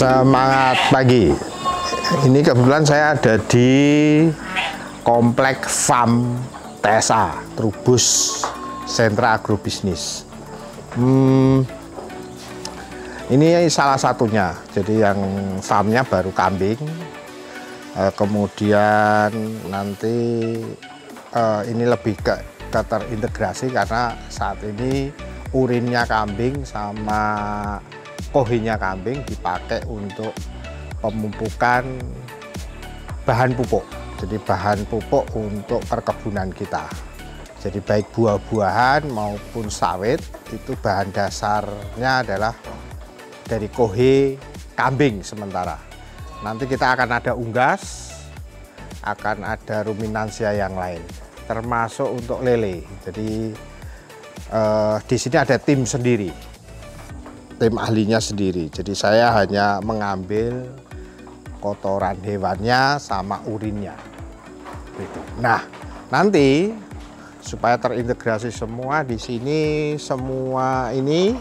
Semangat pagi. Ini kebetulan saya ada di Komplek Farm TSA Trubus Sentra Agrobisnis. Ini salah satunya. Jadi yang farmnya baru kambing. Kemudian nanti ini lebih ke terintegrasi karena saat ini urinnya kambing sama kohinya kambing dipakai untuk pemupukan bahan pupuk. Jadi bahan pupuk untuk perkebunan kita. Jadi baik buah-buahan maupun sawit itu bahan dasarnya adalah dari kohe kambing sementara. Nanti kita akan ada unggas, akan ada ruminansia yang lain, termasuk untuk lele. Jadi di sini ada tim sendiri, tim ahlinya sendiri. Jadi saya hanya mengambil kotoran hewannya sama urinnya. Nah, nanti supaya terintegrasi semua di sini, semua ini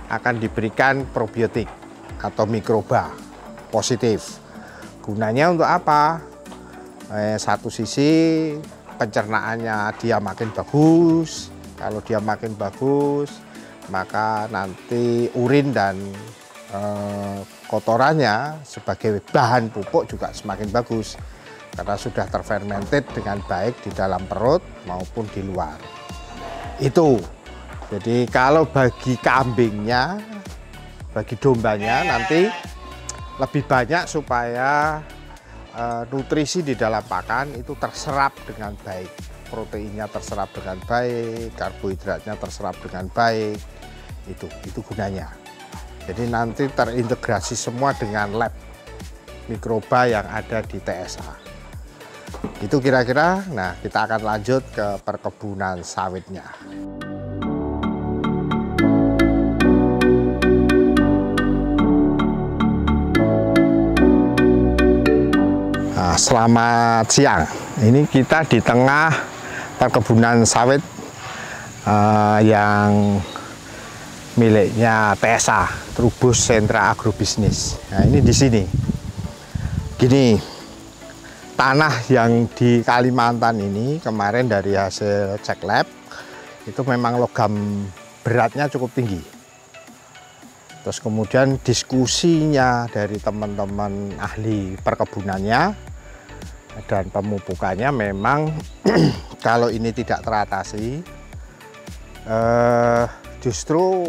akan diberikan probiotik atau mikroba positif. Gunanya untuk apa? Satu sisi pencernaannya dia makin bagus. Kalau dia makin bagus, maka nanti urin dan kotorannya sebagai bahan pupuk juga semakin bagus karena sudah terfermented dengan baik di dalam perut maupun di luar. Itu. Jadi kalau bagi kambingnya, bagi dombanya nanti lebih banyak supaya nutrisi di dalam pakan itu terserap dengan baik. Proteinnya terserap dengan baik, karbohidratnya terserap dengan baik. Itu gunanya. Jadi nanti terintegrasi semua dengan lab mikroba yang ada di TSA. Itu kira-kira. Nah, kita akan lanjut ke perkebunan sawitnya. Nah, selamat siang. Ini kita di tengah perkebunan sawit yang miliknya TSA Trubus Sentra Agrobisnis. Nah, ini di sini. Gini, tanah yang di Kalimantan ini kemarin dari hasil cek lab itu memang logam beratnya cukup tinggi. Terus kemudian diskusinya dari teman-teman ahli perkebunannya dan pemupukannya memang kalau ini tidak teratasi justru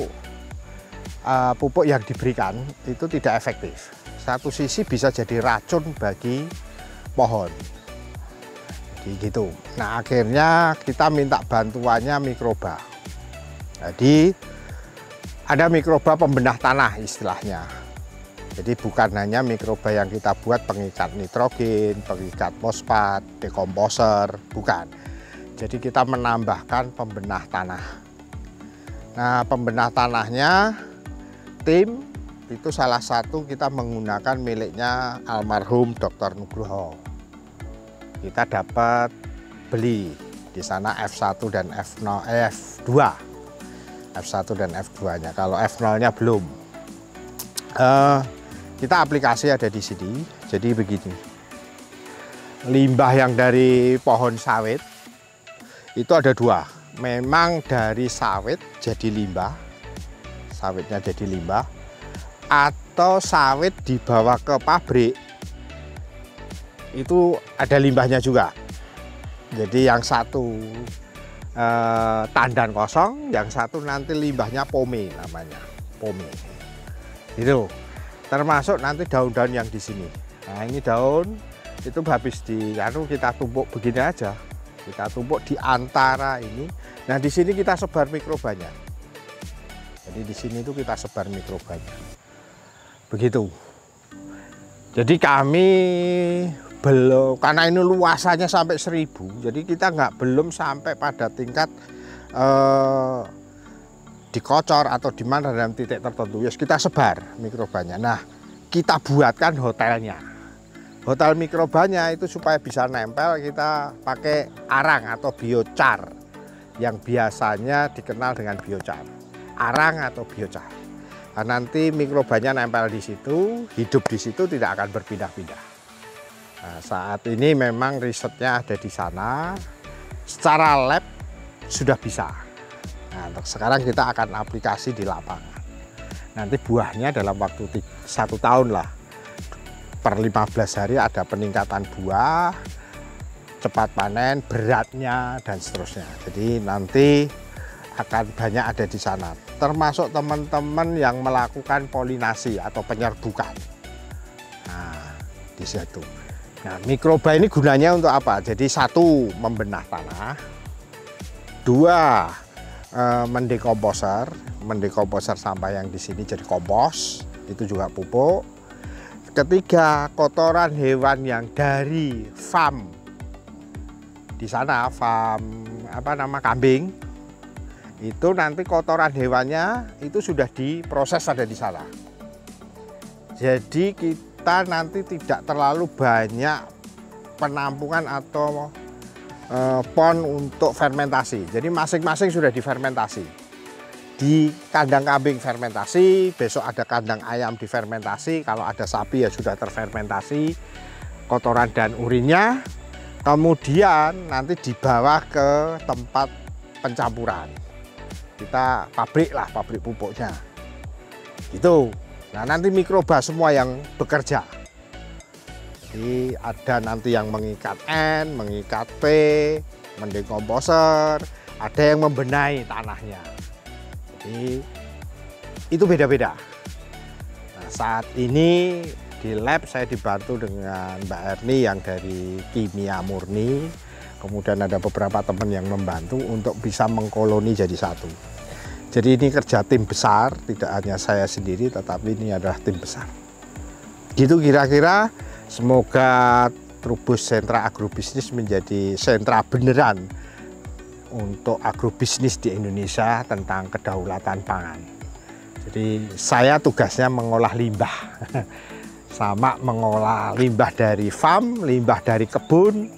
pupuk yang diberikan itu tidak efektif. Satu sisi bisa jadi racun bagi pohon. Jadi gitu. Nah, akhirnya kita minta bantuannya mikroba. Jadi ada mikroba pembenah tanah istilahnya. Jadi bukan hanya mikroba yang kita buat pengikat nitrogen, pengikat fosfat, dekomposer, bukan. Jadi kita menambahkan pembenah tanah. Nah, pembenah tanahnya tim itu salah satu kita menggunakan miliknya almarhum Dr. Nugroho. Kita dapat beli di sana F1 dan F2. F1 dan F2-nya. Kalau F0-nya belum. Kita aplikasi ada di sini. Jadi begini. Limbah yang dari pohon sawit itu ada dua. Memang dari sawit jadi limbah. Sawitnya jadi limbah. Atau sawit dibawa ke pabrik. Itu ada limbahnya juga. Jadi yang satu tandan kosong, yang satu nanti limbahnya pome namanya. Pome. Itu. Termasuk nanti daun-daun yang di sini. Nah, ini daun itu habis kita tumpuk begini aja. Kita tumpuk di antara ini. Nah, di sini kita sebar mikrobanya. Jadi di sini itu kita sebar mikrobanya. Begitu. Jadi kami belum, karena ini luasannya sampai 1000, jadi kita belum sampai pada tingkat dikocor atau di mana dalam titik tertentu. Yes, kita sebar mikrobanya. Nah, kita buatkan hotelnya. Hotel mikrobanya itu supaya bisa nempel, kita pakai arang atau biochar yang biasanya dikenal dengan biochar. Arang atau biochar. nanti mikrobanya nempel di situ, hidup di situ, tidak akan berpindah-pindah. Nah, saat ini memang risetnya ada di sana, secara lab sudah bisa. Nah, untuk sekarang kita akan aplikasi di lapangan. Nanti buahnya dalam waktu 1 tahun lah, per 15 hari ada peningkatan buah, cepat panen, beratnya, dan seterusnya. Jadi nanti akan banyak ada di sana, termasuk teman-teman yang melakukan polinasi atau penyerbukan. Nah, di situ. Nah, mikroba ini gunanya untuk apa? Jadi 1, membenah tanah, 2, mendekomposer sampah yang di sini jadi kompos, itu juga pupuk. 3, kotoran hewan yang dari farm di sana, farm kambing, itu nanti kotoran hewannya itu sudah diproses ada di sana. Jadi kita nanti tidak terlalu banyak penampungan atau pon untuk fermentasi. Jadi masing-masing sudah difermentasi. Di kandang kambing fermentasi, besok ada kandang ayam difermentasi, kalau ada sapi ya sudah terfermentasi kotoran dan urinnya. Kemudian nanti dibawa ke tempat pencampuran. Kita pabrik pupuknya. Gitu. Nah, nanti mikroba semua yang bekerja. Jadi ada nanti yang mengikat N, mengikat P, mendekomposer, ada yang membenahi tanahnya. Jadi itu beda-beda. Nah, saat ini di lab saya dibantu dengan Mbak Erni yang dari kimia murni, kemudian ada beberapa teman yang membantu untuk bisa mengkoloni jadi satu. Jadi ini kerja tim besar, tidak hanya saya sendiri, tetapi ini adalah tim besar. Gitu kira-kira, semoga Trubus Sentra Agrobisnis menjadi sentra beneran untuk agrobisnis di Indonesia tentang kedaulatan pangan. Jadi saya tugasnya mengolah limbah. Sama mengolah limbah dari farm, limbah dari kebun,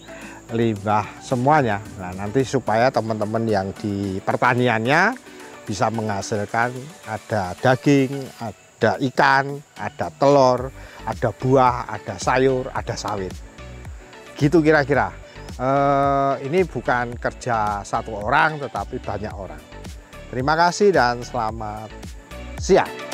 limbah semuanya. Nah, nanti supaya teman-teman yang di pertaniannya bisa menghasilkan ada daging, ada ikan, ada telur, ada buah, ada sayur, ada sawit. Gitu kira-kira. Ini bukan kerja 1 orang, tetapi banyak orang. Terima kasih dan selamat siang.